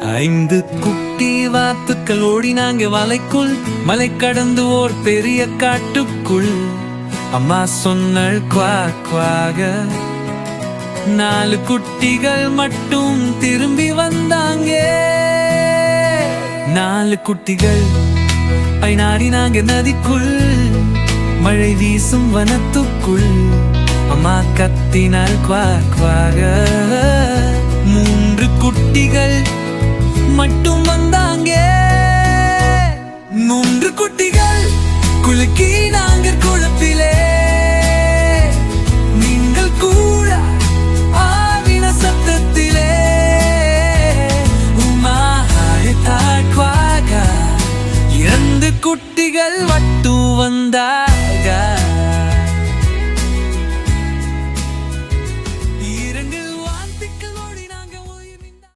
5 குட்டி வாத்துக்கள் ஓடினாங்க வலைக்குள். மலை கடந்து ஓர் பெரிய காட்டுக்குள். அம்மா சொன்னாள் குவாக் குவாக. 4 குட்டிகள் மட்டும் திரும்பி வந்தாங்க. 4 குட்டிகள் பயனாடினாங்க நதிக்குள். மழை வீசும் வனத்துக்குள். அம்மா கத்தினாள் குவாக் குவாக.